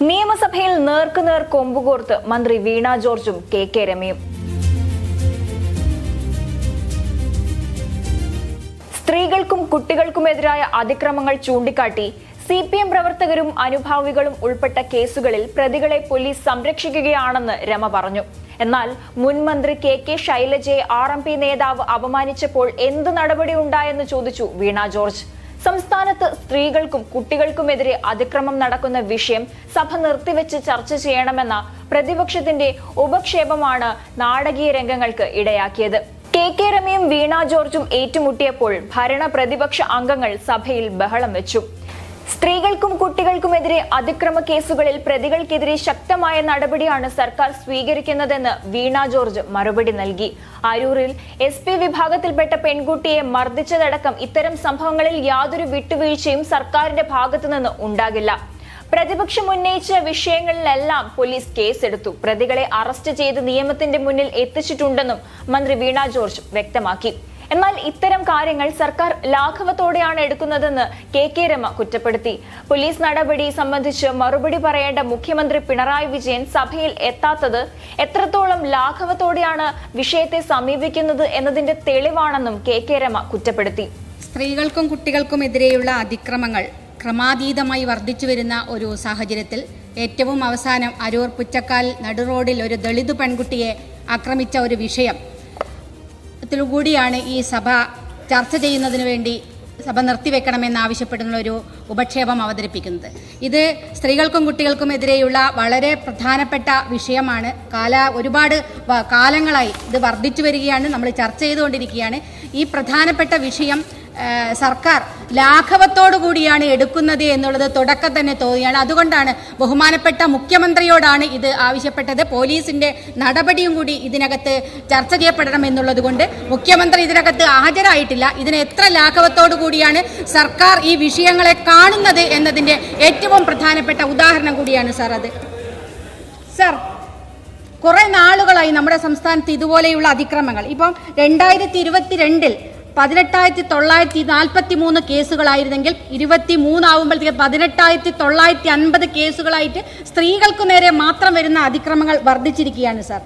നിയമസഭയിൽ നേർക്കുനേർ കൊമ്പുകോർത്ത് മന്ത്രി വീണ ജോർജും കെ രമയും. സ്ത്രീകൾക്കും കുട്ടികൾക്കുമെതിരായ അതിക്രമങ്ങൾ ചൂണ്ടിക്കാട്ടി CPM പ്രവർത്തകരും അനുഭാവികളും ഉൾപ്പെട്ട കേസുകളിൽ പ്രതികളെ പോലീസ് സംരക്ഷിക്കുകയാണെന്ന് രമ പറഞ്ഞു. എന്നാൽ മുൻ മന്ത്രി കെ ശൈലജയെ RMP നേതാവ് അപമാനിച്ചപ്പോൾ എന്ത് നടപടി ഉണ്ടായെന്ന് ചോദിച്ചു വീണ ജോർജ്. സംസ്ഥാനത്ത് സ്ത്രീകൾക്കും കുട്ടികൾക്കുമെതിരെ അതിക്രമം നടക്കുന്ന വിഷയം സഭ നിർത്തിവെച്ച് ചർച്ച ചെയ്യണമെന്ന പ്രതിപക്ഷത്തിന്റെ ഉപക്ഷേപമാണ് നാടകീയ രംഗങ്ങൾക്ക് ഇടയാക്കിയത്. കെ രമയും വീണ ജോർജും ഏറ്റുമുട്ടിയപ്പോൾ ഭരണ പ്രതിപക്ഷ അംഗങ്ങൾ സഭയിൽ ബഹളം വെച്ചു. സ്ത്രീകൾക്കും കുട്ടികൾക്കുമെതിരെ അതിക്രമ കേസുകളിൽ പ്രതികൾക്കെതിരെ ശക്തമായ നടപടിയാണ് സർക്കാർ സ്വീകരിക്കുന്നതെന്ന് വീണ ജോർജ് മറുപടി നൽകി. അരൂരിൽ SP വിഭാഗത്തിൽപ്പെട്ട പെൺകുട്ടിയെ മർദ്ദിച്ചതടക്കം ഇത്തരം സംഭവങ്ങളിൽ യാതൊരു വിട്ടുവീഴ്ചയും സർക്കാരിന്റെ ഭാഗത്തുനിന്ന് ഉണ്ടാകില്ല. പ്രതിപക്ഷം ഉന്നയിച്ച വിഷയങ്ങളിലെല്ലാം പോലീസ് കേസെടുത്തു. പ്രതികളെ അറസ്റ്റ് ചെയ്ത് നിയമത്തിന്റെ മുന്നിൽ എത്തിച്ചിട്ടുണ്ടെന്നും മന്ത്രി വീണ ജോർജ് വ്യക്തമാക്കി. എന്നാൽ ഇത്തരം കാര്യങ്ങൾ സർക്കാർ ലാഘവത്തോടെയാണ് എടുക്കുന്നതെന്ന് കെ രമ കുറ്റപ്പെടുത്തി. പോലീസ് നടപടി സംബന്ധിച്ച് മറുപടി പറയേണ്ട മുഖ്യമന്ത്രി പിണറായി വിജയൻ സഭയിൽ എത്താത്തത് എത്രത്തോളം ലാഘവത്തോടെയാണ് വിഷയത്തെ സമീപിക്കുന്നത് എന്നതിന്റെ തെളിവാണെന്നും കെ രമ കുറ്റപ്പെടുത്തി. സ്ത്രീകൾക്കും കുട്ടികൾക്കുമെതിരെയുള്ള അതിക്രമങ്ങൾ ക്രമാതീതമായി വർദ്ധിച്ചു വരുന്ന ഒരു സാഹചര്യത്തിൽ ഏറ്റവും അവസാനം അരൂർ പുറ്റക്കാൽ നടുറോഡിൽ ഒരു ദളിത് പെൺകുട്ടിയെ ആക്രമിച്ച ഒരു വിഷയം ത്തിലൂകൂടിയാണ് ഈ സഭ ചർച്ച ചെയ്യുന്നതിന് വേണ്ടി സഭ നിർത്തിവെക്കണമെന്നാവശ്യപ്പെടുന്ന ഒരു ഉപക്ഷേപം അവതരിപ്പിക്കുന്നത്. ഇത് സ്ത്രീകൾക്കും കുട്ടികൾക്കുമെതിരെയുള്ള വളരെ പ്രധാനപ്പെട്ട വിഷയമാണ്. ഒരുപാട് കാലങ്ങളായി ഇത് വർദ്ധിച്ചു വരികയാണ്. നമ്മൾ ചർച്ച ചെയ്തുകൊണ്ടിരിക്കുകയാണ്. ഈ പ്രധാനപ്പെട്ട വിഷയം സർക്കാർ ലാഘവത്തോടു കൂടിയാണ് എടുക്കുന്നത് എന്നുള്ളത് തുടക്കം തന്നെ തോന്നിയാണ്. അതുകൊണ്ടാണ് ബഹുമാനപ്പെട്ട മുഖ്യമന്ത്രിയോടാണ് ഇത് ആവശ്യപ്പെട്ടത്. പോലീസിന്റെ നടപടിയും കൂടി ഇതിനകത്ത് ചർച്ച ചെയ്യപ്പെടണം എന്നുള്ളത് കൊണ്ട് മുഖ്യമന്ത്രി ഇതിനകത്ത് ഹാജരായിട്ടില്ല. ഇതിന് എത്ര ലാഘവത്തോടു കൂടിയാണ് സർക്കാർ ഈ വിഷയങ്ങളെ കാണുന്നത് എന്നതിന്റെ ഏറ്റവും പ്രധാനപ്പെട്ട ഉദാഹരണം കൂടിയാണ് സാർ അത്. സാർ, കുറെ നാളുകളായി നമ്മുടെ സംസ്ഥാനത്ത് ഇതുപോലെയുള്ള അതിക്രമങ്ങൾ ഇപ്പം 2022 18,943 കേസുകളായിരുന്നെങ്കിൽ 23 ആവുമ്പോഴത്തേക്ക് 18,950 കേസുകളായിട്ട് സ്ത്രീകൾക്കു നേരെ മാത്രം വരുന്ന അതിക്രമങ്ങൾ വർദ്ധിച്ചിരിക്കുകയാണ് സാർ.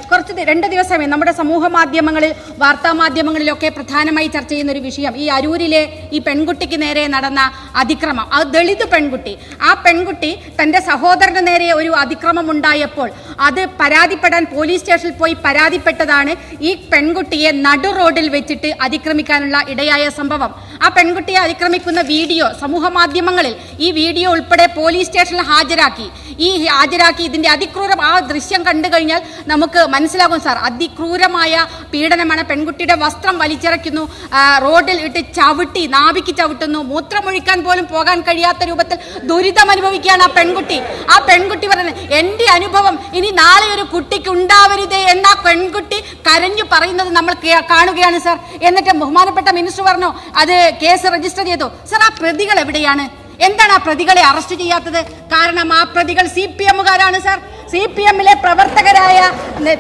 കുറച്ച് 2 ദിവസമേ നമ്മുടെ സമൂഹ മാധ്യമങ്ങളിൽ വാർത്താ മാധ്യമങ്ങളിലൊക്കെ പ്രധാനമായി ചർച്ച ചെയ്യുന്ന ഒരു വിഷയം ഈ അരൂരിലെ ഈ പെൺകുട്ടിക്ക് നേരെ നടന്ന അതിക്രമം. അത് ദളിത് പെൺകുട്ടി. ആ പെൺകുട്ടി തൻ്റെ സഹോദരന് നേരെ ഒരു അതിക്രമം ഉണ്ടായപ്പോൾ അത് പരാതിപ്പെടാൻ പോലീസ് സ്റ്റേഷനിൽ പോയി പരാതിപ്പെട്ടതാണ്. ഈ പെൺകുട്ടിയെ നടു റോഡിൽ വെച്ചിട്ട് അതിക്രമിക്കാനുള്ള ഇടയായ സംഭവം. ആ പെൺകുട്ടിയെ അതിക്രമിക്കുന്ന വീഡിയോ സമൂഹ മാധ്യമങ്ങളിൽ ഈ വീഡിയോ ഉൾപ്പെടെ പോലീസ് സ്റ്റേഷനിൽ ഹാജരാക്കി. ഇതിന്റെ ആ ദൃശ്യം കണ്ടു കഴിഞ്ഞാൽ നമുക്ക് മനസ്സിലാകും സാർ, അതിക്രൂരമായ പീഡനമാണ്. പെൺകുട്ടിയുടെ വസ്ത്രം വലിച്ചിറക്കുന്നു, റോഡിൽ ഇട്ട് ചവിട്ടി നാഭിക്ക് ചവിട്ടുന്നു, മൂത്രമൊഴിക്കാൻ പോലും പോകാൻ കഴിയാത്ത രൂപത്തിൽ ദുരിതം അനുഭവിക്കുകയാണ് ആ പെൺകുട്ടി. ആ പെൺകുട്ടി പറയുന്നത് എൻ്റെ അനുഭവം ഇനി നാളെ ഒരു കുട്ടിക്ക് ഉണ്ടാവരുതേ എന്ന പെൺകുട്ടി കരഞ്ഞു പറയുന്നത് നമ്മൾ കാണുകയാണ് സാർ. എന്നിട്ട് ബഹുമാനപ്പെട്ട മിനിസ്റ്റർ പറഞ്ഞു അത് കേസ് രജിസ്റ്റർ ചെയ്തു. സാർ, ആ പ്രതികൾ എവിടെയാണ്? എന്താണ് ആ പ്രതികളെ അറസ്റ്റ് ചെയ്യാത്തത്? കാരണം ആ പ്രതികൾ CPMകാരാണ് സാർ. CPMലെ പ്രവർത്തകരായ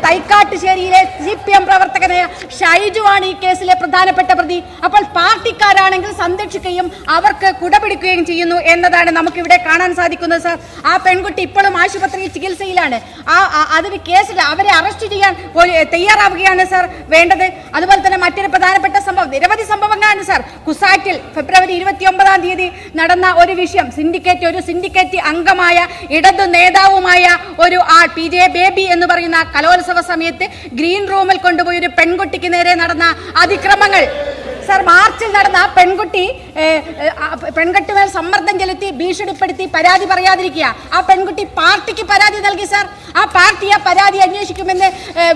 തൈക്കാട്ടുശ്ശേരിയിലെ CPM പ്രവർത്തകനായ ഷൈജുവാണ് ഈ കേസിലെ പ്രധാനപ്പെട്ട പ്രതി. അപ്പോൾ പാർട്ടിക്കാരാണെങ്കിൽ സംരക്ഷിക്കുകയും അവർക്ക് കുടപിടിക്കുകയും ചെയ്യുന്നു എന്നതാണ് നമുക്കിവിടെ കാണാൻ സാധിക്കുന്നത് സാർ. ആ പെൺകുട്ടി ഇപ്പോഴും ആശുപത്രിയിൽ ചികിത്സയിലാണ്. അതിന് കേസിൽ അവരെ അറസ്റ്റ് ചെയ്യാൻ തയ്യാറാവുകയാണ് സാർ വേണ്ടത്. അതുപോലെ തന്നെ മറ്റൊരു പ്രധാനപ്പെട്ട സംഭവം, നിരവധി സംഭവങ്ങളാണ് സാർ. കുസാറ്റിൽ ഫെബ്രുവരി 29-ാം തീയതി നടന്ന ഒരു വിഷയം, ഒരു സിൻഡിക്കേറ്റ് അംഗമായ ഇടതു നേതാവുമായ ഒരു PJ ബേബി എന്ന് പറയുന്ന കലോത്സവ സമയത്ത് ഗ്രീൻ റൂമിൽ കൊണ്ടുപോയി ഒരു പെൺകുട്ടിക്ക് നേരെ നടന്ന അതിക്രമങ്ങൾ സാർ. മാർച്ചിൽ നടന്ന പെൺകുട്ടിമേൽ സമ്മർദ്ദം ചെലുത്തി ഭീഷണിപ്പെടുത്തി പരാതി പറയാതിരിക്കുക. ആ പെൺകുട്ടി പാർട്ടിക്ക് പരാതി നൽകി സാർ. ആ പാർട്ടി ആ പരാതി അന്വേഷിക്കുമെന്ന്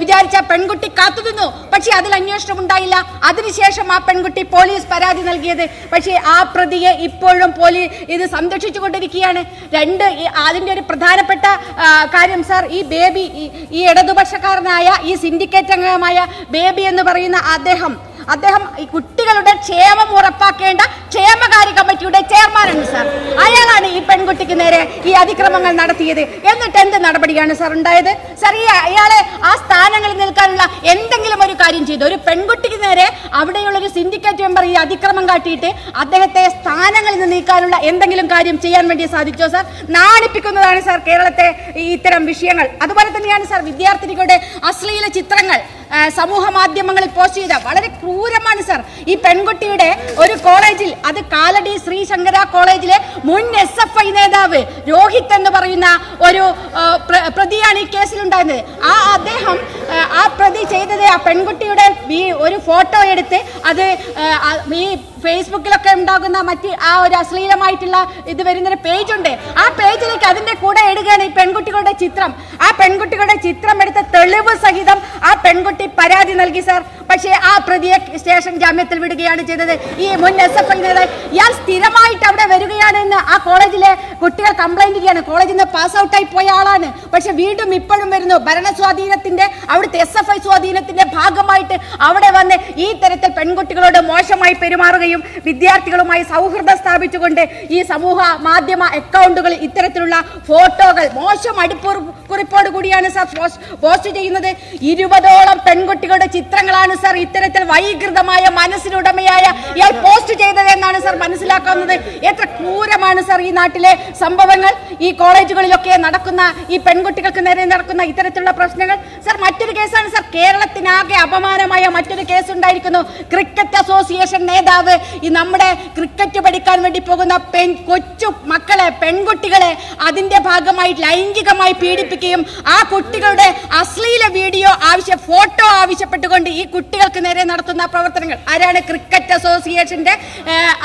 വിചാരിച്ച പെൺകുട്ടി കാത്തുനിന്നു. പക്ഷേ അതിൽ അന്വേഷണം ഉണ്ടായില്ല. അതിനുശേഷം ആ പെൺകുട്ടി പോലീസ് പരാതി നൽകിയത്. പക്ഷേ ആ പ്രതിയെ ഇപ്പോഴും പോലീസ് ഇത് സംരക്ഷിച്ചുകൊണ്ടിരിക്കുകയാണ്. അതിൻ്റെ ഒരു പ്രധാനപ്പെട്ട കാര്യം സാർ, ഈ ബേബി, ഈ ഇടതുപക്ഷക്കാരനായ ഈ സിൻഡിക്കേറ്റ് അംഗമായ ബേബി എന്ന് പറയുന്ന അദ്ദേഹം ഈ കുട്ടികളുടെ ക്ഷേമം ഉറപ്പാക്കേണ്ട ക്ഷേമകാര്യ കമ്മിറ്റിയുടെ ചെയർമാനാണ് സാർ. അയാളാണ് ഈ പെൺകുട്ടിക്ക് നേരെ ഈ അതിക്രമങ്ങൾ നടത്തിയത്. എന്നിട്ട് എന്ത് നടപടിയാണ് സാർ ഉണ്ടായത്? സാർ, ഈ അയാളെ ആ സ്ഥാനങ്ങളിൽ നിൽക്കാനുള്ള എന്തെങ്കിലും ഒരു കാര്യം ചെയ്തു? ഒരു പെൺകുട്ടിക്ക് നേരെ അവിടെയുള്ള ഒരു സിൻഡിക്കേറ്റ് മെമ്പർ ഈ അതിക്രമം കാട്ടിയിട്ട് അദ്ദേഹത്തെ സ്ഥാനങ്ങളിൽ നിന്ന് നീക്കാനുള്ള എന്തെങ്കിലും കാര്യം ചെയ്യാൻ വേണ്ടി സാധിച്ചോ സാർ? നാണിപ്പിക്കുന്നതാണ് സാർ കേരളത്തെ ഇത്തരം വിഷയങ്ങൾ. അതുപോലെ തന്നെയാണ് സാർ വിദ്യാർത്ഥിനികളുടെ അശ്ലീല ചിത്രങ്ങൾ സമൂഹ മാധ്യമങ്ങളിൽ പോസ്റ്റ് ചെയ്ത വളരെ ക്രൂരമാണ് സാർ. ഈ പെൺകുട്ടിയുടെ ഒരു കോളേജിൽ, അത് കാലടി ശ്രീ ശങ്കര കോളേജിലെ മുൻ SFI നേതാവ് രോഹിത് എന്ന് പറയുന്ന ഒരു പ്രതിയാണ് ഈ കേസിലുണ്ടായിരുന്നത്. അദ്ദേഹം ആ പ്രതി ചെയ്തത് ആ പെൺകുട്ടിയുടെ ഒരു ഫോട്ടോ എടുത്ത് അത് ഈ ഫേസ്ബുക്കിലൊക്കെ ഉണ്ടാകുന്ന മറ്റ് ആ ഒരു അശ്ലീലമായിട്ടുള്ള ഇത് വരുന്നൊരു പേജുണ്ട്, ആ പേജിലേക്ക് അതിന്റെ കൂടെ ഇടുകയാണ് ഈ പെൺകുട്ടികളുടെ ചിത്രം. ആ പെൺകുട്ടികളുടെ ചിത്രം എടുത്ത തെളിവ് സഹിതം ആ പെൺകുട്ടി പരാതി നൽകി സാർ. പക്ഷേ ആ പ്രതിയെ സ്റ്റേഷൻ ജാമ്യത്തിൽ വിടുകയാണ് ചെയ്തത്. ഈ മുൻ SFI നേതാവ് ഇയാൾ സ്ഥിരമായിട്ട് അവിടെ വരികയാണെന്ന് ആ കോളേജിലെ കുട്ടികൾ കംപ്ലൈന്റ് ചെയ്യാണ്. കോളേജിൽ നിന്ന് പാസ് ഔട്ടായി പോയ ആളാണ്, പക്ഷെ വീണ്ടും ഇപ്പോഴും വരുന്നു. ഭരണ സ്വാധീനത്തിന്റെ, അവിടുത്തെ SFI സ്വാധീനത്തിന്റെ ഭാഗമായിട്ട് അവിടെ വന്ന് ഈ തരത്തിൽ പെൺകുട്ടികളോട് മോശമായി പെരുമാറുകയും വിദ്യാർത്ഥികളുമായി സൗഹൃദം സ്ഥാപിച്ചുകൊണ്ട് ഈ സമൂഹ മാധ്യമ അക്കൗണ്ടുകളിൽ ഇത്തരത്തിലുള്ള ഫോട്ടോകൾ മോശം അടിക്കുറിപ്പോട് കൂടിയാണ് സാർ പോസ്റ്റ് ചെയ്യുന്നത്. 20ഓളം പെൺകുട്ടികളുടെ ചിത്രങ്ങളാണ് സാർ ഇത്തരത്തിൽ വൈകൃതമായ മനസ്സിനുടമയായ ഇയാൾ പോസ്റ്റ് ചെയ്തത് എന്നാണ് സാർ മനസ്സിലാക്കാവുന്നത്. എത്ര ക്രൂരമാണ് സാർ ഈ നാട്ടിലെ സംഭവങ്ങൾ, ഈ കോളേജുകളിലൊക്കെ നടക്കുന്ന, ഈ പെൺകുട്ടികൾക്ക് നേരെ നടക്കുന്ന ഇത്തരത്തിലുള്ള പ്രശ്നങ്ങൾ. സാർ, മറ്റൊരു കേസാണ് സാർ, കേരളത്തിനാകെ അപമാനമായ മറ്റൊരു കേസ് ഉണ്ടായിരിക്കുന്നു. ക്രിക്കറ്റ് അസോസിയേഷൻ നേതാവ് ഈ നമ്മുടെ ക്രിക്കറ്റ് പഠിക്കാൻ വേണ്ടി പോകുന്ന കൊച്ചു മക്കളെ, പെൺകുട്ടികളെ അതിന്റെ ഭാഗമായി ലൈംഗികമായി പീഡിപ്പിക്കുകയും ആ കുട്ടികളുടെ അശ്ലീല വീഡിയോ ഫോട്ടോ ആവശ്യപ്പെട്ടുകൊണ്ട് ഈ കുട്ടികൾക്ക് നേരെ നടത്തുന്ന പ്രവർത്തനങ്ങൾ. ആരാണ്? ക്രിക്കറ്റ് അസോസിയേഷന്റെ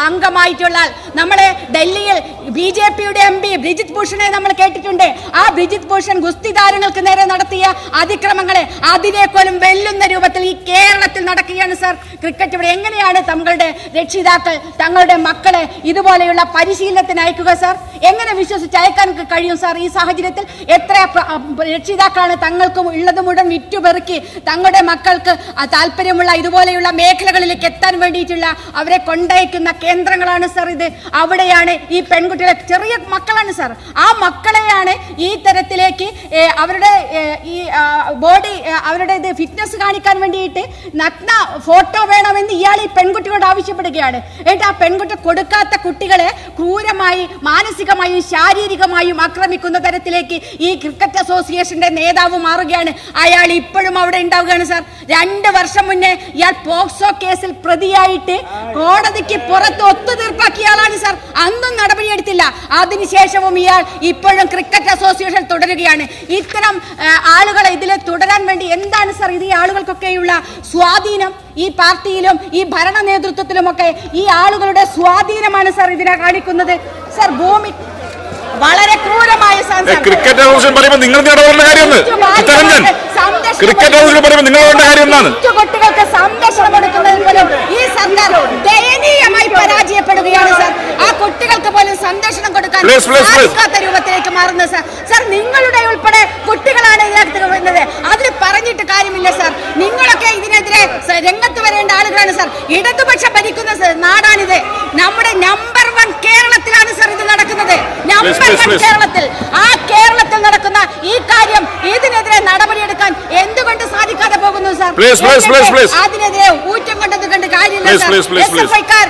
അംഗമായിട്ടുള്ള നമ്മളെ ഡൽഹിയിൽ BJPയുടെ MP ബ്രിജിത് ഭൂഷണെ നമ്മൾ കേട്ടിട്ടുണ്ട്. ആ ബ്രിജിത് ഭൂഷൺ ഗുസ്തി താരങ്ങൾക്ക് നേരെ നടത്തിയ അതിക്രമങ്ങളെ അതിനേക്കാളും വെല്ലുന്ന രൂപത്തിൽ ഈ കേരളത്തിൽ നടക്കുകയാണ് സാർ. ക്രിക്കറ്റ് ഇവിടെ എങ്ങനെയാണ് തങ്ങളുടെ രക്ഷിതാക്കൾ തങ്ങളുടെ മക്കളെ ഇതുപോലെയുള്ള പരിശീലനത്തിന് അയക്കുക സാർ? എങ്ങനെ വിശ്വസിച്ച് അയക്കാൻ കഴിയും സാർ ഈ സാഹചര്യത്തിൽ? എത്ര രക്ഷിതാക്കളാണ് തങ്ങൾക്കും ഉള്ളത് മുഴുവൻ വിറ്റുപെറുക്കി തങ്ങളുടെ മക്കൾക്ക് താല്പര്യമുള്ള ഇതുപോലെയുള്ള മേഖലകളിലേക്ക് എത്താൻ വേണ്ടിയിട്ടുള്ള അവരെ കൊണ്ടയക്കുന്ന കേന്ദ്രങ്ങളാണ് സാർ ഇത്. അവിടെയാണ് ഈ പെൺകുട്ടികളെ, ചെറിയ മക്കളാണ് സാർ, ആ മക്കളെയാണ് ഈ തരത്തിലേക്ക് അവരുടെ ഈ ബോഡി, അവരുടെ ഇത് ഫിറ്റ്നസ് കാണിക്കാൻ വേണ്ടിയിട്ട് നഗ്ന ഫോട്ടോ വേണമെന്ന് ഇയാൾ ഈ പെൺകുട്ടികളോട് ആവശ്യപ്പെടുകയാണ്. എന്നിട്ട് ആ പെൺകുട്ടി കൊടുക്കാത്ത കുട്ടികളെ ക്രൂരമായി മാനസികമായും ശാരീരികമായും ആക്രമിക്കുന്ന തരത്തിലേക്ക് ഈ ക്രിക്കറ്റ് അസോസിയേഷന്റെ നേതാവ് മാറുകയാണ്. അയാൾ ഇപ്പോഴും അവിടെ ഉണ്ടാവുകയാണ് സാർ. 2 വർഷം മുന്നേ ഇയാൾ പോക്സോ കേസിൽ പ്രതിയായിട്ട് കോടതിക്ക് പുറത്ത് ഒത്തുതീർപ്പാക്കിയ ആളാണ് സാർ. അന്നും നടപടിയെടുത്തില്ല. അതിനുശേഷവും ഇയാൾ ഇപ്പോഴും ക്രിക്കറ്റ് അസോസിയേഷൻ തുടരുകയാണ്. ഇത്തരം ആളുകളെ ഇതിൽ തുടരാൻ വേണ്ടി എന്താണ് സാർ ഇത്? ഈ ആളുകൾക്കൊക്കെയുള്ള സ്വാധീനം ഈ പാർട്ടിയിലും ഈ ഭരണ നേതൃത്വത്തിലുമൊക്കെ ഈ ആളുകളുടെ സ്വാധീനമാണ് സാർ ഇതിനെ കാണിക്കുന്നത് സാർ. ഭൂമി വളരെ ക്രൂരമായ ക്രിക്കറ്റ് അസോസിയേഷൻ പറയുമ്പോൾ നിങ്ങൾ കുട്ടികൾക്ക് സംരക്ഷണം കൊടുക്കുന്നതിൽ പോലും ഈ സർക്കാർ ദയനീയമായി പരാജയപ്പെടുകയാണ് സാർ. ആ കുട്ടികൾക്ക് പോലും സംരക്ഷണം കൊടുക്കാൻ സാധിക്കാത്ത രൂപത്തിലേക്ക് മാറുന്നത് സാർ. സാർ, നിങ്ങളുടെ ഉൾപ്പെടെ കുട്ടികളാണ് ഇതിനകത്ത് വരുന്നത്. അതിൽ പറഞ്ഞിട്ട് കാര്യമില്ല സാർ. നിങ്ങളൊക്കെ ഇതിനെതിരെ രംഗത്ത് വരേണ്ട ആളുകളാണ് സാർ. ഇടതുപക്ഷം ഭരിക്കുന്ന നാടാണിത്. നമ്മുടെ നമ്പർ 1 കേരളത്തിലാണ് സാർ ഇത് നടക്കുന്നത്. കേരളത്തിൽ, ആ കേരളത്തിൽ നടക്കുന്ന ഈ കാര്യം, ഇതിനെതിരെ നടപടിയെടുക്കാൻ എന്തുകൊണ്ട് സാധിക്കാതെ പോകുന്നു സാർ? അതിനെതിരെ ഊറ്റം കൊണ്ടത് കണ്ട് കാര്യമില്ല സാർ. SFIക്കാർ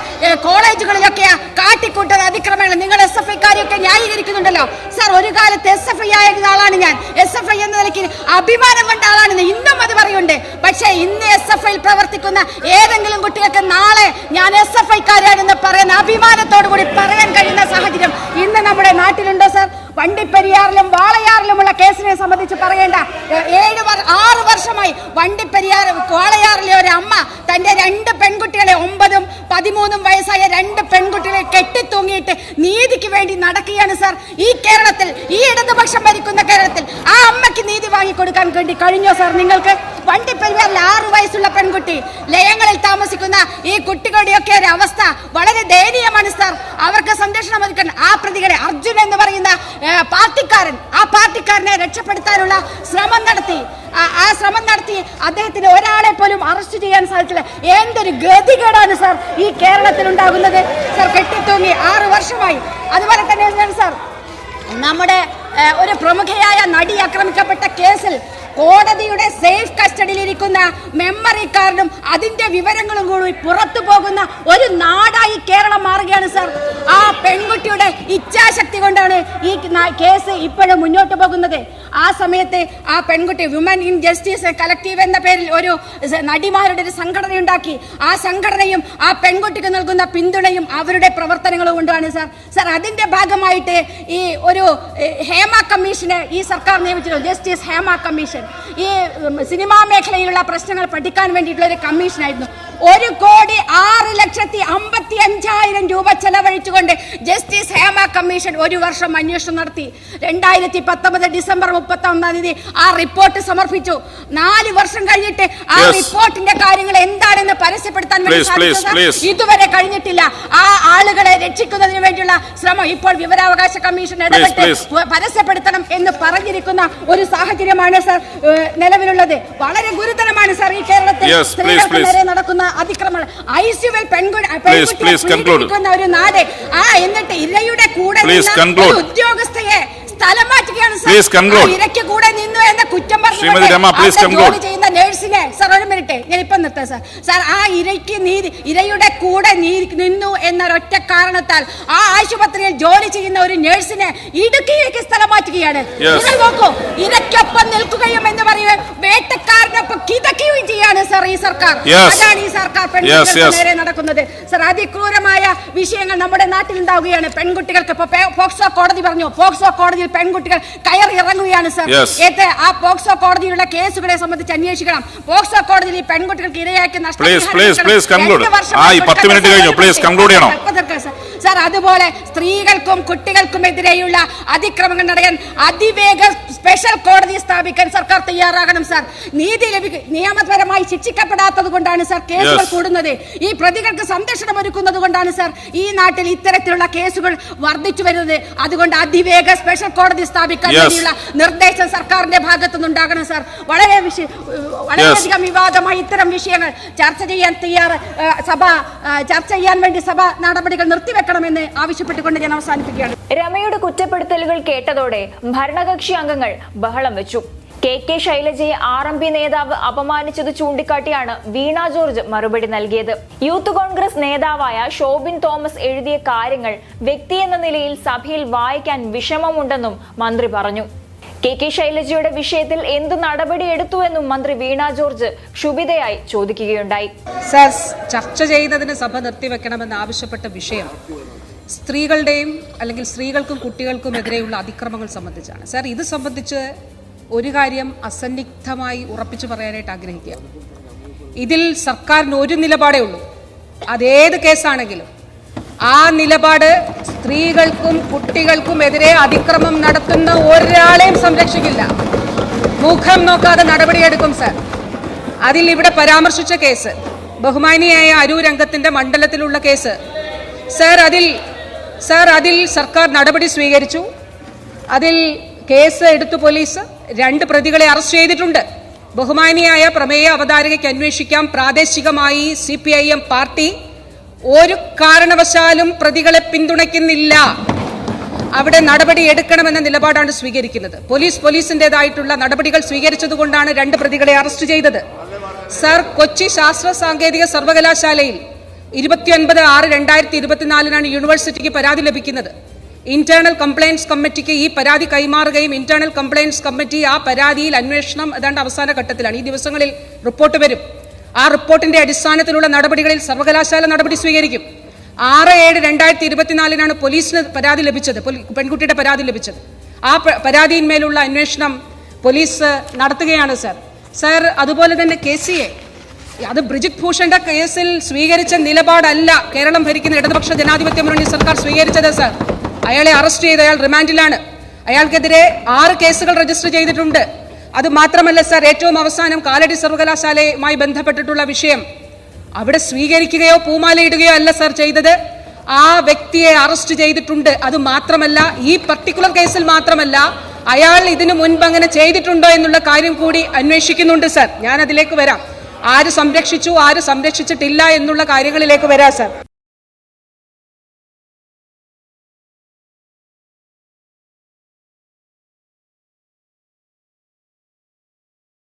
കോളേജുകളിലൊക്കെ കാട്ടിക്കൂട്ടുന്ന അതിക്രമങ്ങൾ നിങ്ങൾ SFIക്കാരെയൊക്കെ ന്യായീകരിക്കുന്നുണ്ടല്ലോ സാർ. ഒരു കാലത്ത് SFI ആയ ആളാണ് ഞാൻ. SFI എന്ന നിലയ്ക്ക് അഭിമാനം കൊണ്ട ആളാണ്, ഇന്നും അത് പറയുന്നുണ്ട്. പക്ഷേ ഇന്ന് SFIയിൽ പ്രവർത്തിക്കുന്ന ഏതെങ്കിലും കുട്ടികൾക്ക് നാളെ ഞാൻ SFIക്കാരാണെന്ന് പറയുന്ന അഭിമാനത്തോടു കൂടി പറയാൻ കഴിയുന്ന സാഹചര്യം ഇന്ന് നമ്മുടെ നാട്ടിലുണ്ടോ സാർ? വണ്ടിപ്പെരിയാറിലും വാളയാറിലുമുള്ള കേസിനെ സംബന്ധിച്ച് പറയേണ്ട 6 വർഷമായി വണ്ടിപ്പെരിയാർ വാളയാറിലെ ഒരു അമ്മ തന്റെ 2 പെൺകുട്ടികളെ 9ഉം 13ഉം വയസ്സായ 2 പെൺകുട്ടികളെ കെട്ടിത്തൂങ്ങിയിട്ട് നീതിക്ക് വേണ്ടി നടക്കുകയാണ് സാർ. ഈ കേരളത്തിൽ, ഈ ഇടതുപക്ഷം ഭരിക്കുന്ന കേരളത്തിൽ ആ അമ്മയ്ക്ക് നീതി വാങ്ങിക്കൊടുക്കാൻ വേണ്ടി കഴിഞ്ഞോ സാർ നിങ്ങൾക്ക്? വണ്ടിപ്പെരിയാറിൽ 6 വയസ്സുള്ള പെൺകുട്ടി, ലയങ്ങളിൽ താമസിക്കുന്ന ഈ കുട്ടികളുടെയൊക്കെ ഒരു അവസ്ഥ വളരെ ദയനീയമാണ് സാർ. അവർക്ക് സംരക്ഷണം ഒതുക്കാൻ ആ പ്രതികളെ, അർജുൻ എന്ന് പറയുന്ന പാർട്ടിക്കാരൻ, ആ പാർട്ടിക്കാരനെ രക്ഷപ്പെടുത്താനുള്ള ശ്രമം നടത്തി ആ ശ്രമം നടത്തി അദ്ദേഹത്തിന് ഒരാളെ പോലും അറസ്റ്റ് ചെയ്യാൻ സാധിച്ചില്ല. എന്തൊരു ഗതികേടാണ് സാർ ഈ കേരളത്തിൽ ഉണ്ടാകുന്നത്. സാർ കെട്ടിത്തൂങ്ങി 6 വർഷമായി. അതുപോലെ തന്നെ സാർ നമ്മുടെ ഒരു പ്രമുഖയായ നടി ആക്രമിക്കപ്പെട്ട കേസിൽ കോടതിയുടെ സേഫ് കസ്റ്റഡിയിലിരിക്കുന്ന മെമ്മറി കാർഡും അതിന്റെ വിവരങ്ങളും കൂടി പുറത്തു പോകുന്ന ഒരു നാടായി കേരളം മാറുകയാണ് സാർ. ആ പെൺകുട്ടിയുടെ ഇച്ഛാശക്തി കൊണ്ടാണ് ഈ കേസ് ഇപ്പോഴും മുന്നോട്ട് പോകുന്നത്. ആ സമയത്ത് ആ പെൺകുട്ടി വിമൻ ഇൻ ജസ്റ്റിസ് കളക്റ്റീവ് എന്ന പേരിൽ ഒരു നടിമാരുടെ ഒരു സംഘടനയുണ്ടാക്കി. ആ സംഘടനയും ആ പെൺകുട്ടിക്ക് നൽകുന്ന പിന്തുണയും അവരുടെ പ്രവർത്തനങ്ങളും കൊണ്ടാണ് സാർ. സാർ അതിന്റെ ഭാഗമായിട്ട് ഈ ഒരു ഹേമ കമ്മീഷനെ ഈ സർക്കാർ നിയമിച്ചിട്ടുണ്ട്. ജസ്റ്റിസ് ഹേമ കമ്മീഷൻ ഈ സിനിമാ മേഖലയിലുള്ള പ്രശ്നങ്ങൾ പഠിക്കാൻ വേണ്ടിയിട്ടുള്ള ഒരു കമ്മീഷനായിരുന്നു. 1,06,55,000 രൂപ ചെലവഴിച്ചുകൊണ്ട് ജസ്റ്റിസ് ഹേമ കമ്മീഷൻ 1 വർഷം അന്വേഷണം നടത്തി. 2019 ഡിസംബർ 31 ആ റിപ്പോർട്ട് സമർപ്പിച്ചു. 4 വർഷം കഴിഞ്ഞിട്ട് ആ റിപ്പോർട്ടിന്റെ കാര്യങ്ങൾ എന്താണെന്ന് പരസ്യപ്പെടുത്താൻ ഇതുവരെ കഴിഞ്ഞിട്ടില്ല. ആ ആളുകളെ രക്ഷിക്കുന്നതിന് വേണ്ടിയുള്ള ശ്രമം ഇപ്പോൾ വിവരാവകാശ കമ്മീഷൻ ഇടപെട്ട് പരസ്യപ്പെടുത്തണം എന്ന് പറഞ്ഞിരിക്കുന്ന ഒരു സാഹചര്യമാണ് സാർ നിലവിലുള്ളത്. വളരെ ഗുരുതരമാണ് സാർ ഈ കേരളത്തിൽ സ്ത്രീകൾക്ക് നേരെ നടക്കുന്ന അതിക്രമങ്ങൾ. ഐസിയുവിൽ പെൺകുട്ടിയെ ഒരു നാട്. എന്നിട്ട് ഇരയുടെ കൂടെ ഉദ്യോഗസ്ഥയെ സ്ഥലം മാറ്റുകയാണ് സാർ. ഇരയ്ക്ക് കൂടെ നിന്നു എന്ന കുറ്റം ജോലി ചെയ്യുന്ന നഴ്സിനെ സാർ ഒരു മിനിറ്റ് ഞാൻ ഇപ്പം നിർത്താം സാർ. സാർ ആ ഇരയുടെ കൂടെ നിന്നു എന്നൊരൊറ്റ കാരണത്താൽ ആ ആശുപത്രിയിൽ ജോലി ചെയ്യുന്ന ഒരു നഴ്സിനെ ഇടുക്കിയിലേക്ക് സ്ഥലം മാറ്റുകയാണ്. നിങ്ങൾ നോക്കൂ, ഇരയ്ക്കൊപ്പം നിൽക്കുകയും എന്ന് പറയുന്നത് വേട്ടക്കാരനൊപ്പം കിതക്കുകയും ചെയ്യാണ് സാർ ഈ സർക്കാർ. അതാണ് ഈ സർക്കാർ പെൺകുട്ടികൾക്ക് നേരെ നടക്കുന്നത് സാർ. അതിക്രൂരമായ വിഷയങ്ങൾ നമ്മുടെ നാട്ടിൽ ഉണ്ടാവുകയാണ്. പെൺകുട്ടികൾക്ക് ഇപ്പൊ പോക്സോ കോടതി പറഞ്ഞു, പോക്സോ കോടതിയിൽ പെൺകുട്ടികൾ കയറി ഇറങ്ങുകയാണ് സാർ. ആ പോക്സോ കോടതിയിലുള്ള കേസുകളെ സംബന്ധിച്ച് അന്വേഷിക്കണം. പോക്സോ കോടതിയിൽ ഈ പെൺകുട്ടികൾക്ക് ഇരയാക്കി സാർ. അതുപോലെ സ്ത്രീകൾക്കും കുട്ടികൾക്കുമെതിരെയുള്ള അതിക്രമങ്ങൾ നടക്കാൻ അതിവേഗ സ്പെഷ്യൽ കോടതി സ്ഥാപിക്കാൻ സർക്കാർ തയ്യാറാകണം സാർ. നീതി നിയമപരമായി ശിക്ഷിക്കപ്പെടാത്തത് കൊണ്ടാണ് സാർ കേസുകൾ കൂടുന്നത്. ഈ പ്രതികൾക്ക് സംരക്ഷണം ഒരുക്കുന്നത് കൊണ്ടാണ് സാർ ഈ നാട്ടിൽ ഇത്തരത്തിലുള്ള കേസുകൾ വർദ്ധിച്ചു വരുന്നത്. അതുകൊണ്ട് അതിവേഗ സ്പെഷ്യൽ കോടതി സ്ഥാപിക്കാൻ വേണ്ടിയുള്ള നിർദ്ദേശം സർക്കാരിന്റെ ഭാഗത്തുനിന്നുണ്ടാകണം സാർ. വളരെയധികം വിവാദമായി ഇത്തരം വിഷയങ്ങൾ ചർച്ച ചെയ്യാൻ വേണ്ടി സഭ നടപടികൾ നിർത്തിവെക്കണമെന്ന് ആവശ്യപ്പെട്ടുകൊണ്ട് ഞാൻ അവസാനിപ്പിക്കുകയാണ്. രമയുടെ കുറ്റപ്പെടുത്തലുകൾ കേട്ടതോടെ ഭരണകക്ഷി അംഗങ്ങൾ ബഹളം വെച്ചു. കെ ശൈലജയെ RMP നേതാവ് അപമാനിച്ചത് ചൂണ്ടിക്കാട്ടിയാണ് വീണ ജോർജ് മറുപടി നൽകിയത്. യൂത്ത് കോൺഗ്രസ് നേതാവായ ഷോബിൻ തോമസ് എഴുതിയ കാര്യങ്ങൾ വ്യക്തിയെന്ന നിലയിൽ സഭയിൽ വായിക്കാൻ വിഷമമുണ്ടെന്നും മന്ത്രി പറഞ്ഞു. കെ ശൈലജയുടെ വിഷയത്തിൽ എന്തു നടപടിയെടുത്തുവെന്നും മന്ത്രി വീണ ജോർജ് ക്ഷുഭിതയായി ചോദിക്കുകയുണ്ടായി. സർ, ചർച്ച ചെയ്യുന്നതിന് സഭ നിർത്തിവെക്കണമെന്ന് ആവശ്യപ്പെട്ട വിഷയം സ്ത്രീകളുടെയും അല്ലെങ്കിൽ സ്ത്രീകൾക്കും കുട്ടികൾക്കും എതിരെയുള്ള അതിക്രമങ്ങൾ സംബന്ധിച്ചാണ്. സർ, ഇത് സംബന്ധിച്ച് ഒരു കാര്യം അസന്നിഗ്ധമായി ഉറപ്പിച്ചു പറയാനായിട്ട് ആഗ്രഹിക്കുക. ഇതിൽ സർക്കാരിന് ഒരു നിലപാടേ ഉള്ളൂ. അതേത് കേസാണെങ്കിലും ആ നിലപാട് സ്ത്രീകൾക്കും കുട്ടികൾക്കും എതിരെ അതിക്രമം നടത്തുന്ന ഒരാളെയും സംരക്ഷിക്കില്ല. മുഖം നോക്കാതെ നടപടിയെടുക്കും സർ. അതിൽ ഇവിടെ പരാമർശിച്ച കേസ് ബഹുമാനിയായ അരൂരംഗത്തിന്റെ മണ്ഡലത്തിലുള്ള കേസ് സർ, അതിൽ സർക്കാർ നടപടി സ്വീകരിച്ചു. അതിൽ കേസ് എടുത്തു പോലീസ് 2 പ്രതികളെ അറസ്റ്റ് ചെയ്തിട്ടുണ്ട്. ബഹുമാനിയായ പ്രമേയ അവതാരകയ്ക്ക് അന്വേഷിക്കാം. പ്രാദേശികമായി CPIM പാർട്ടി ഒരു കാരണവശാലും പ്രതികളെ പിന്തുണയ്ക്കുന്നില്ല. അവിടെ നടപടി എടുക്കണമെന്ന നിലപാടാണ് സ്വീകരിക്കുന്നത്. പോലീസിന്റേതായിട്ടുള്ള നടപടികൾ സ്വീകരിച്ചതുകൊണ്ടാണ് 2 പ്രതികളെ അറസ്റ്റ് ചെയ്തത്. സർ, കൊച്ചി ശാസ്ത്ര സാങ്കേതിക സർവകലാശാലയിൽ 29/6/2024 യൂണിവേഴ്സിറ്റിക്ക് പരാതി ലഭിക്കുന്നത്. ഇന്റേണൽ കംപ്ലയിൻസ് കമ്മിറ്റിക്ക് ഈ പരാതി കൈമാറുകയും ഇന്റേണൽ കംപ്ലയിൻസ് കമ്മിറ്റി ആ പരാതിയിൽ അന്വേഷണം ഏതാണ്ട് അവസാന ഘട്ടത്തിലാണ്. ഈ ദിവസങ്ങളിൽ റിപ്പോർട്ട് വരും. ആ റിപ്പോർട്ടിന്റെ അടിസ്ഥാനത്തിലുള്ള നടപടികളിൽ സർവകലാശാല നടപടി സ്വീകരിക്കും. 6/7/2024 പോലീസിന് പരാതി ലഭിച്ചത്, പെൺകുട്ടിയുടെ പരാതി ലഭിച്ചത്. ആ പരാതിയിന്മേലുള്ള അന്വേഷണം പോലീസ് നടത്തുകയാണ് സർ. അതുപോലെ തന്നെ KCA, അത് ബ്രിജിത് ഭൂഷന്റെ കേസിൽ സ്വീകരിച്ച നിലപാടല്ല കേരളം ഭരിക്കുന്ന ഇടതുപക്ഷ ജനാധിപത്യ മുന്നണി സർക്കാർ സ്വീകരിച്ചത് സർ. അയാളെ അറസ്റ്റ് ചെയ്ത് അയാൾ റിമാൻഡിലാണ്. അയാൾക്കെതിരെ 6 കേസുകൾ രജിസ്റ്റർ ചെയ്തിട്ടുണ്ട്. അത് മാത്രമല്ല സർ, ഏറ്റവും അവസാനം കാലടി സർവകലാശാലയുമായി ബന്ധപ്പെട്ടിട്ടുള്ള വിഷയം അവിടെ സ്വീകരിക്കുകയോ പൂമാലയിടുകയോ അല്ല സർ ചെയ്തത്. ആ വ്യക്തിയെ അറസ്റ്റ് ചെയ്തിട്ടുണ്ട്. അത് മാത്രമല്ല, ഈ പർട്ടിക്കുലർ കേസിൽ മാത്രമല്ല അയാൾ ഇതിനു മുൻപ് അങ്ങനെ ചെയ്തിട്ടുണ്ടോ എന്നുള്ള കാര്യം കൂടി അന്വേഷിക്കുന്നുണ്ട് സർ. ഞാൻ അതിലേക്ക് വരാം. ആര് സംരക്ഷിച്ചു, ആര് സംരക്ഷിച്ചിട്ടില്ല എന്നുള്ള കാര്യങ്ങളിലേക്ക് വരാം സർ.